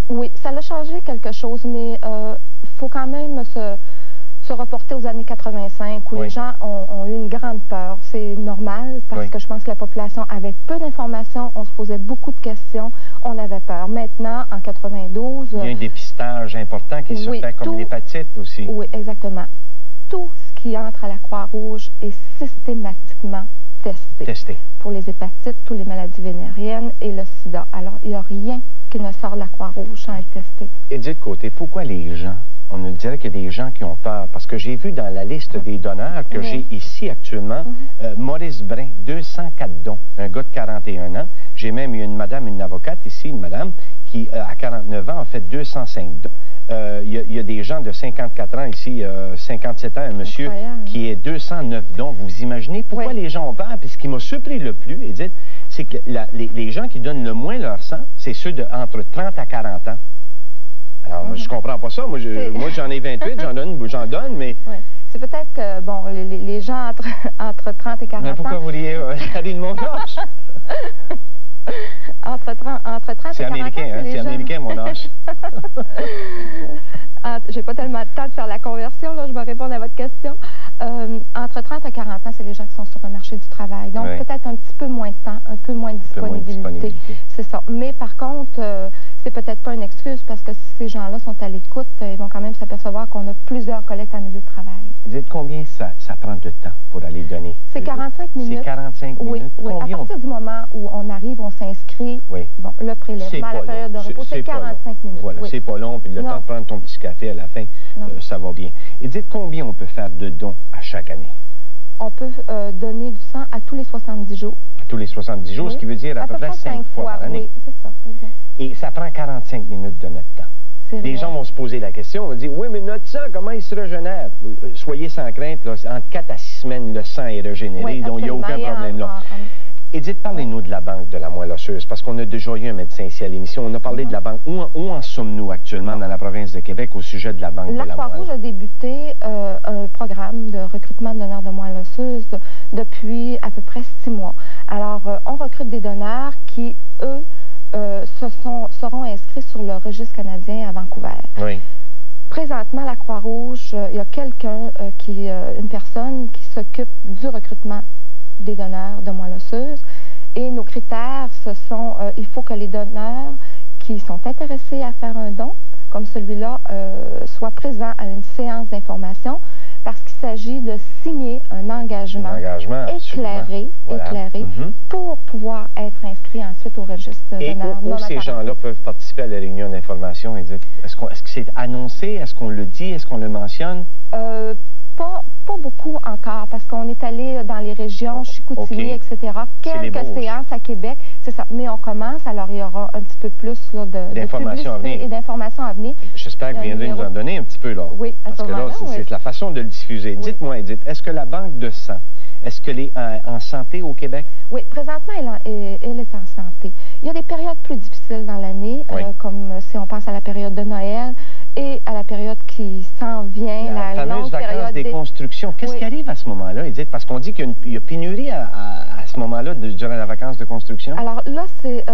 S3: Oui, ça a changé quelque chose, mais il faut quand même se reporter aux années 85 où les gens ont eu une grande peur. C'est normal parce que je pense que la population avait peu d'informations, on se posait beaucoup de questions, on avait peur. Maintenant, en 92...
S1: Il y a un dépistage important qui se fait comme l'hépatite aussi.
S3: Oui, exactement. Tout ce qui entre à la Croix-Rouge est systématiquement testé. Pour les hépatites, toutes les maladies vénériennes et le sida. Alors, il n'y a rien qui ne sort de la Croix-Rouge sans être testé.
S1: Edith Côté, pourquoi les gens? On nous dirait qu'il y a des gens qui ont peur, parce que j'ai vu dans la liste des donneurs que j'ai ici actuellement, Maurice Brin, 204 dons, un gars de 41 ans. J'ai même eu une avocate ici, une madame, qui, à 49 ans, a fait 205 dons. Il y a des gens de 54 ans ici, 57 ans, un monsieur qui est 209 dons. Vous imaginez pourquoi les gens ont peur? Puis ce qui m'a surpris le plus, Edith, c'est que les gens qui donnent le moins leur sang, c'est ceux de entre 30 à 40 ans. Alors, moi, je comprends pas ça. Moi, j'en ai 28, j'en donne, mais...
S3: C'est peut-être que, bon, les gens entre 30 et 40 ans...
S1: Mais pourquoi vous riez? Allez de mon âge?
S3: Entre 30 et 40 ans,
S1: c'est américain, hein? C'est américain, mon âge.
S3: J'ai pas tellement de temps de faire la conversion, là, je vais répondre à votre question. Entre 30 et 40 ans, c'est les gens qui sont sur le marché du travail. Donc, peut-être un petit peu moins de temps, un peu moins de disponibilité. C'est ça. Mais par contre... c'est peut-être pas une excuse parce que si ces gens-là sont à l'écoute, ils vont quand même s'apercevoir qu'on a plusieurs collectes en milieu de travail.
S1: Dites combien ça prend de temps pour aller donner?
S3: C'est 45 minutes.
S1: C'est 45 minutes?
S3: Oui. À partir du moment où on arrive, on s'inscrit, bon, le prélèvement, la période de repos, c'est 45 minutes.
S1: Voilà, c'est pas long, puis le temps de prendre ton petit café à la fin, ça va bien. Et dites combien on peut faire de dons à chaque année?
S3: On peut donner du sang à tous les 70 jours.
S1: À tous les 70 jours, ce qui veut dire à peu près 5 fois par année.
S3: Oui, c'est ça.
S1: Et ça prend 45 minutes de notre temps. Les gens vont se poser la question, on va dire, oui, mais notre sang, comment il se régénère? Soyez sans crainte, là, entre 4 à 6 semaines, le sang est régénéré, donc il n'y a aucun problème là. Edith, parlez-nous de la banque de la moelle osseuse, parce qu'on a déjà eu un médecin ici à l'émission. On a parlé de la banque. Où en sommes-nous actuellement dans la province de Québec au sujet de la banque de la moelle?
S3: La Croix-Rouge a débuté un programme de recrutement de donneurs de moelle osseuse depuis à peu près 6 mois. Alors, on recrute des donneurs qui, eux, seront inscrits sur le registre canadien à Vancouver.
S1: Oui.
S3: Présentement, la Croix-Rouge, il y a une personne qui s'occupe du recrutement des donneurs de moelle osseuse. Et nos critères, il faut que les donneurs qui sont intéressés à faire un don, comme celui-là, soient présents à une séance d'information parce qu'il s'agit de signer un engagement éclairé pour pouvoir être inscrit ensuite au registre de donneurs.
S1: Et où ces gens-là peuvent participer à la réunion d'information, Edith? Est-ce que c'est annoncé? Est-ce qu'on le dit? Est-ce qu'on le mentionne?
S3: Pas beaucoup encore, parce qu'on est allé dans les régions, Chicoutimi, etc. Quelques séances à Québec, c'est ça. Mais on commence, alors il y aura un petit peu plus de publicité et d'informations à venir.
S1: J'espère que vous viendrez nous en donner un petit peu, là.
S3: Oui,
S1: parce que là, c'est la façon de le diffuser. Dites-moi, Edith, est-ce que la banque de sang Est-ce qu'elle est en santé au Québec?
S3: Oui, présentement, elle est en santé. Il y a des périodes plus difficiles dans l'année, comme si on pense à la période de Noël et à la période qui s'en vient, la
S1: fameuse
S3: longue
S1: vacances
S3: période
S1: des constructions. Qu'est-ce qui arrive à ce moment-là, Edith? Parce qu'on dit qu'il y a pénurie à ce moment-là, durant la vacance de construction.
S3: Alors là, c'est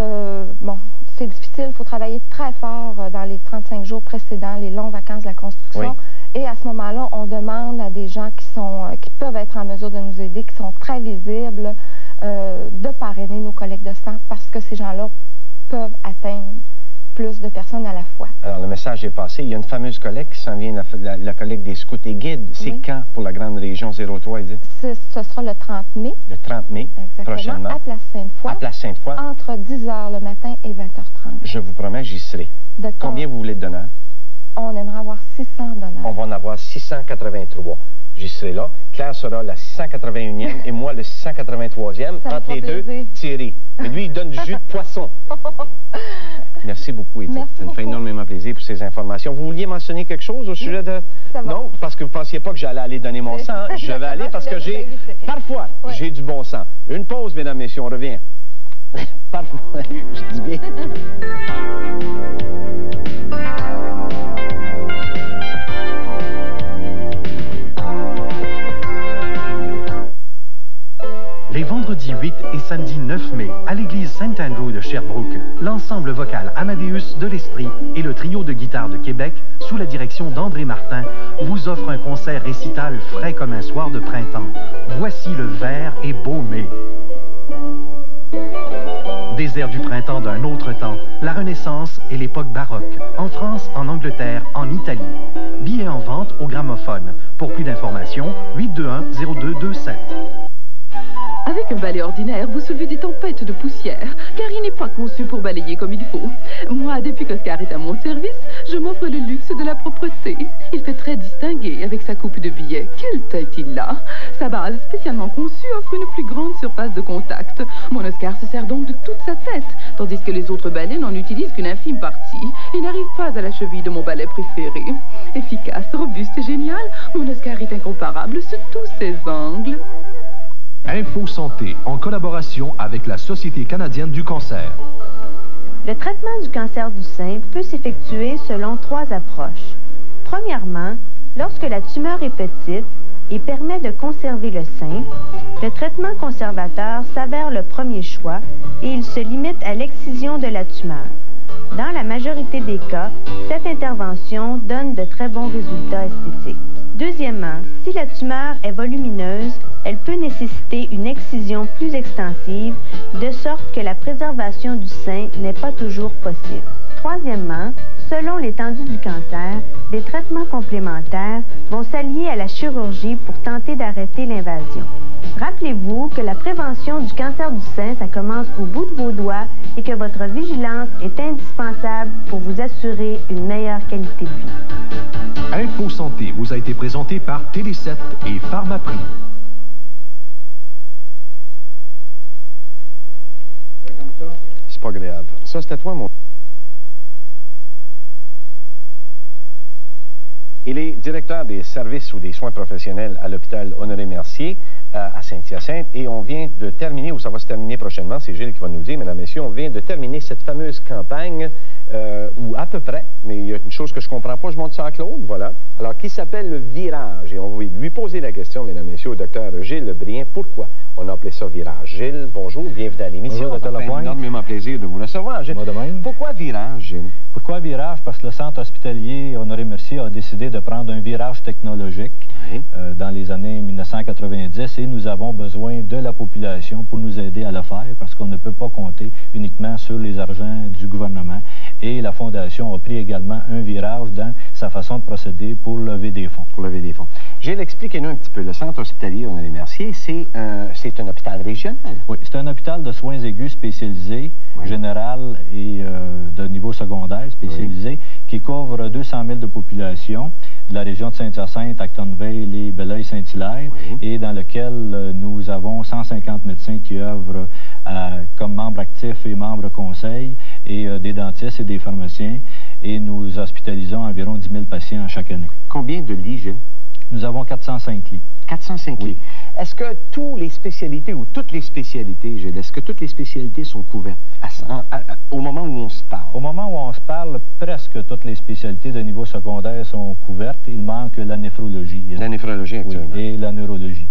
S3: difficile. Il faut travailler très fort dans les 35 jours précédents, les longues vacances de la construction. Et à ce moment-là, on demande à des gens qui peuvent être en mesure de nous aider, qui sont très visibles, de parrainer nos collègues de sang parce que ces gens-là peuvent atteindre plus de personnes à la fois.
S1: Alors, le message est passé. Il y a une fameuse collecte qui s'en vient, la collecte des scouts et guides. C'est quand pour la grande région 03, Edith?
S3: Ce sera le 30 mai.
S1: Le 30 mai, prochainement.
S3: À Place Sainte-Foy.
S1: À Place Sainte-Foy.
S3: Entre 10h le matin et 20h30.
S1: Je vous promets, j'y serai. Combien vous voulez de donneurs?
S3: On aimerait avoir 600 donneurs.
S1: On va en avoir 683. J'y serai là. Claire sera la 681e et moi le 683e. Entre les deux, Thierry. Mais lui, il donne du jus de poisson. Merci beaucoup, Edith. Ça nous fait énormément plaisir pour ces informations. Vous vouliez mentionner quelque chose au sujet de... Non, parce que vous ne pensiez pas que j'allais aller donner mon sang. Je vais aller parce que parfois, j'ai du bon sang. Une pause, mesdames, messieurs, on revient. Parfois, je dis bien.
S21: Les vendredis 8 et samedi 9 mai, à l'église Saint-Andrew de Sherbrooke, l'ensemble vocal Amadeus de l'Estrie et le trio de guitare de Québec, sous la direction d'André Martin, vous offrent un concert récital frais comme un soir de printemps. Voici le vert et beau mai. Des airs du printemps d'un autre temps, la Renaissance et l'époque baroque, en France, en Angleterre, en Italie. Billets en vente au gramophone. Pour plus d'informations, 821-0227.
S5: Avec un balai ordinaire, vous soulevez des tempêtes de poussière, car il n'est pas conçu pour balayer comme il faut. Moi, depuis qu'Oscar est à mon service, je m'offre le luxe de la propreté. Il fait très distingué avec sa coupe de billets. Quelle tête il a! Sa base, spécialement conçue, offre une plus grande surface de contact. Mon Oscar se sert donc de toute sa tête, tandis que les autres balais n'en utilisent qu'une infime partie. Il n'arrive pas à la cheville de mon balai préféré. Efficace, robuste et génial, mon Oscar est incomparable sous tous ses angles.
S21: Info Santé, en collaboration avec la Société canadienne du cancer.
S7: Le traitement du cancer du sein peut s'effectuer selon 3 approches. Premièrement, lorsque la tumeur est petite et permet de conserver le sein, le traitement conservateur s'avère le premier choix et il se limite à l'excision de la tumeur. Dans la majorité des cas, cette intervention donne de très bons résultats esthétiques. Deuxièmement, si la tumeur est volumineuse, elle peut nécessiter une excision plus extensive, de sorte que la préservation du sein n'est pas toujours possible. Troisièmement, selon l'étendue du cancer, des traitements complémentaires vont s'allier à la chirurgie pour tenter d'arrêter l'invasion. Rappelez-vous que la prévention du cancer du sein, ça commence au bout de vos doigts et que votre vigilance est indispensable pour vous assurer une meilleure qualité de vie.
S21: Info Santé vous a été présenté par Télé7 et Pharmaprix.
S1: C'est pas grave. Ça, c'est à toi, mon... Il est directeur des services ou des soins professionnels à l'hôpital Honoré-Mercier à Saint-Hyacinthe et on vient de terminer, ou ça va se terminer prochainement, c'est Gilles qui va nous le dire, mesdames et messieurs, on vient de terminer cette fameuse campagne, ou à peu près, mais il y a une chose que je ne comprends pas, je montre ça à Claude, voilà, alors qui s'appelle le virage, et on va lui poser la question, mesdames et messieurs, au docteur Gilles Brien, pourquoi on a appelé ça virage. Gilles, bonjour, bienvenue à l'émission.
S23: Bonjour, docteur Lapointe.
S1: Ça fait énormément plaisir de vous recevoir, Gilles.
S23: Moi de même.
S1: Pourquoi virage, Gilles?
S23: Pourquoi virage? Parce que le centre hospitalier Honoré-Mercier a décidé de prendre un virage technologique dans les années 1990 et nous avons besoin de la population pour nous aider à le faire parce qu'on ne peut pas compter uniquement sur les argents du gouvernement. Et la Fondation a pris également un virage dans sa façon de procéder pour lever des fonds.
S1: Pour lever des fonds. Gilles, expliquez-nous un petit peu. Le centre hospitalier Honoré-Mercier, c'est un hôpital régional?
S23: Oui, c'est un hôpital de soins aigus spécialisé, général et de niveau secondaire spécialisé, qui couvre 200 000 de population de la région de Saint-Hyacinthe, Actonville et Belleuil-Saint-Hilaire, et dans lequel nous avons 150 médecins qui œuvrent comme membres actifs et membres conseils, et des dentistes et des pharmaciens, et nous hospitalisons environ 10 000 patients chaque année.
S1: Combien de lits, Gilles?
S23: Nous avons 405 lits.
S1: 405 lits. Est-ce que toutes les spécialités, Gilles, est-ce que toutes les spécialités sont couvertes au moment où on se parle?
S23: Au moment où on se parle, presque toutes les spécialités de niveau secondaire sont couvertes. Il manque la néphrologie.
S1: La néphrologie, actuellement.
S23: Oui, et la neurologie.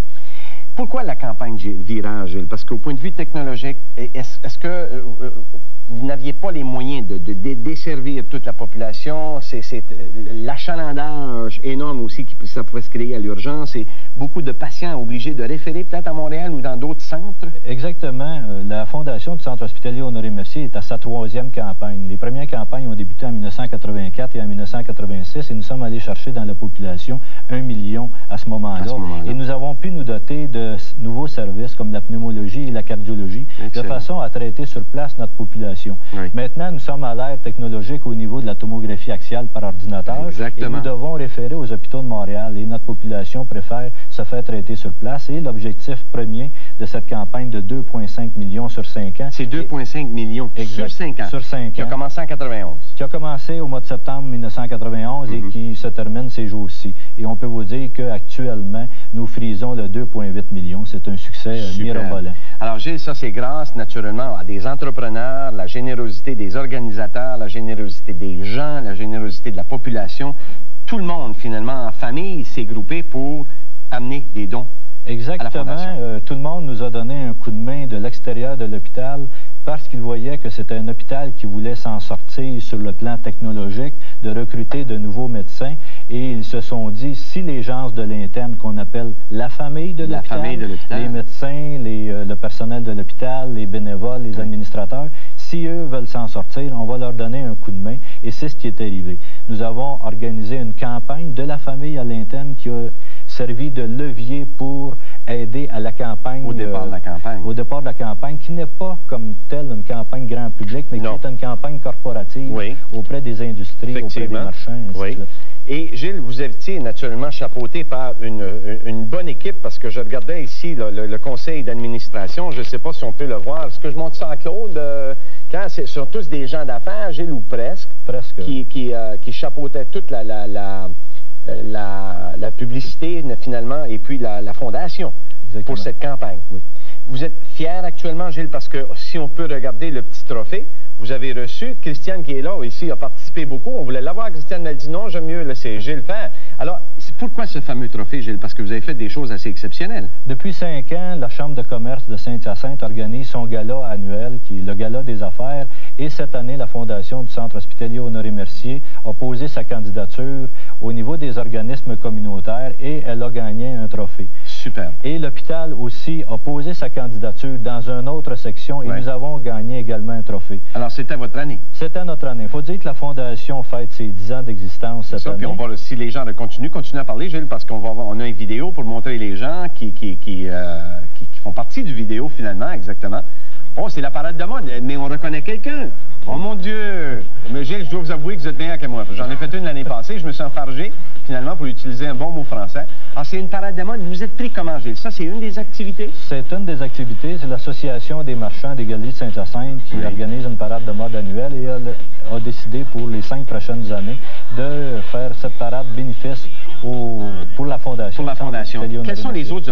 S1: Pourquoi la campagne Virage, Gilles? Parce qu'au point de vue technologique, est-ce que vous n'aviez pas les moyens de desservir toute la population? C'est l'achalandage énorme aussi qui ça pouvait se créer à l'urgence et beaucoup de patients obligés de référer peut-être à Montréal ou dans d'autres centres?
S23: Exactement. La Fondation du Centre hospitalier Honoré-Mercier est à sa 3e campagne. Les premières campagnes ont débuté en 1984 et en 1986 et nous sommes allés chercher dans la population 1 million à ce moment-là. Et nous avons pu nous doter de nouveaux services comme la pneumologie et la cardiologie de façon à traiter sur place notre population. Oui. Maintenant, nous sommes à l'ère technologique au niveau de la tomographie axiale par ordinateur. Exactement. Et nous devons référer aux hôpitaux de Montréal et notre population préfère se faire traiter sur place. Et l'objectif premier de cette campagne de 2,5 millions sur 5 ans. C'est 2,5 millions sur 5 ans. Sur 5 ans. Qui a commencé en 91. Qui a commencé au mois de septembre 1991 et qui se termine ces jours-ci. Et on peut vous dire qu'actuellement, nous frisons le 2,8 millions. C'est un succès mirobolant. Alors Gilles, ça c'est grâce naturellement à des entrepreneurs, la générosité des organisateurs, la générosité des gens, la générosité de la population. Tout le monde, finalement, en famille, s'est groupé pour amener des dons. Exactement. Tout le monde nous a donné un coup de main de l'extérieur de l'hôpital parce qu'ils voyaient que c'était un hôpital qui voulait s'en sortir sur le plan technologique, de recruter de nouveaux médecins. Et ils se sont dit, si les gens de l'interne, qu'on appelle la famille de l'hôpital, les médecins, le personnel de l'hôpital, les bénévoles, les administrateurs, si eux veulent s'en sortir, on va leur donner un coup de main. Et c'est ce qui est arrivé. Nous avons organisé une campagne de la famille à l'interne qui a servi de levier pour aider à la campagne. Au départ de la campagne. Au départ de la campagne, qui n'est pas comme telle une campagne grand public, mais qui est une campagne corporative auprès des industries, auprès des marchands, ainsi de suite. Et Gilles, vous étiez naturellement chapeauté par une bonne équipe, parce que je regardais ici le conseil d'administration, je ne sais pas si on peut le voir. Est-ce que je montre ça à Claude? Quand ce sont tous des gens d'affaires, Gilles, ou presque, qui chapeautaient toute la publicité, finalement, et puis la fondation pour cette campagne. Oui. Vous êtes fier actuellement, Gilles, parce que si on peut regarder le petit trophée, vous avez reçu, Christiane qui est là ici a participé beaucoup, on voulait l'avoir, Christiane m'a dit non, j'aime mieux laisser Gilles faire. Alors, pourquoi ce fameux trophée, Gilles? Parce que vous avez fait des choses assez exceptionnelles. Depuis 5 ans, la Chambre de commerce de Saint-Hyacinthe organise son gala annuel, qui est le gala des affaires, et cette année, la Fondation du Centre hospitalier Honoré-Mercier a posé sa candidature au niveau des organismes communautaires et elle a gagné un trophée. Super. Et l'hôpital aussi a posé sa candidature dans une autre section et nous avons gagné également un trophée. Alors, c'était votre année? C'était notre année. Il faut dire que la Fondation fête ses 10 ans d'existence cette année. Puis on va, si les gens continuent à parler, Gilles, parce on a une vidéo pour montrer les gens qui font partie du vidéo, finalement, exactement. Oh, c'est la parade de mode, mais on reconnaît quelqu'un. Oh mon Dieu! Mais Gilles, je dois vous avouer que vous êtes meilleur que moi. J'en ai fait une l'année passée, je me suis enfargé, finalement, pour utiliser un bon mot français. Alors, c'est une parade de mode. Vous êtes pris comment, Gilles? Ça, c'est une des activités? C'est une des activités. C'est l'Association des marchands des galeries de Saint-Hyacinthe qui organise une parade de mode annuelle et elle a décidé pour les 5 prochaines années de faire cette parade bénéfice pour la Fondation. Pour la Fondation. Quelles sont les autres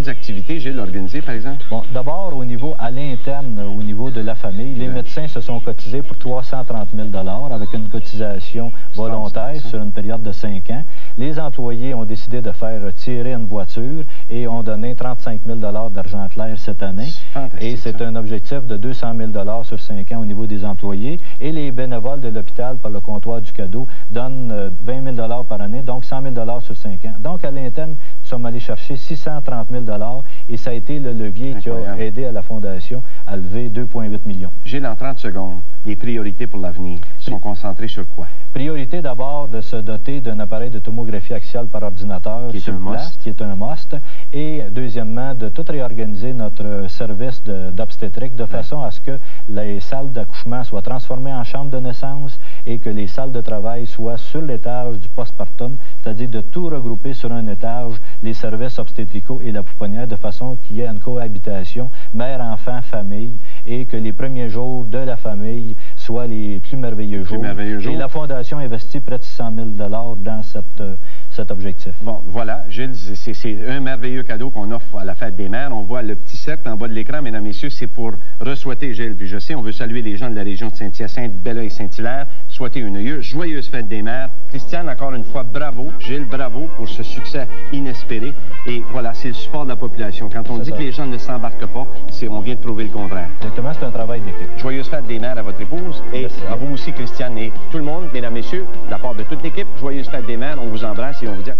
S23: activités, Gilles, organisées, par exemple? Bon, d'abord, à l'interne, au niveau de la famille, les médecins se sont cotisés pour 330 000 $ avec une cotisation volontaire sur une période de 5 ans. Les employés ont décidé de faire tirer une voiture et ont donné 35 000 $ d'argent clair cette année. Et c'est un objectif de 200 000 $ sur 5 ans au niveau des employés. Et les bénévoles de l'hôpital, par le comptoir du cadeau, donnent 20 000 $ par année, donc 100 000 $ sur 5 ans. Donc, à l'interne, nous sommes allés chercher 630 000 $ et ça a été le levier qui a aidé à la Fondation à lever 2,8 millions. Gilles, en 30 secondes, les priorités pour l'avenir sont concentrées sur quoi? Priorité d'abord de se doter d'un appareil de tomographie axiale par ordinateur sur place, qui est un must. Et deuxièmement, de tout réorganiser notre service d'obstétrique de façon à ce que les salles d'accouchement soient transformées en chambres de naissance et que les salles de travail soient sur l'étage du postpartum, c'est-à-dire de tout regrouper sur un étage, les services obstétricaux et la pouponnière, de façon qu'il y ait une cohabitation mère, enfant, famille, et que les premiers jours de la famille soient les plus merveilleux jours. Et la Fondation investit près de 600 000 $ dans cet objectif.
S1: Bon, voilà, Gilles, c'est un merveilleux cadeau qu'on offre à la Fête des Mères. On voit le petit cercle en bas de l'écran, mesdames, messieurs, c'est pour re-souhaiter, Gilles. Puis je sais, on veut saluer les gens de la région de Saint-Hyacinthe, Belleuil-Saint-Hilaire, souhaiter une joyeuse Fête des Mères. Christiane, encore une fois, bravo. Gilles, bravo pour ce succès inespéré. Et voilà, c'est le support de la population. Quand on dit que les gens ne s'embarquent pas, on vient de prouver le contraire.
S23: Exactement, c'est un travail d'équipe.
S1: Joyeuse Fête des Mères à votre épouse et à vous aussi, Christiane, et tout le monde, mesdames, messieurs, de la part de toute l'équipe, joyeuse Fête des Mères. On vous embrasse et on vous dit...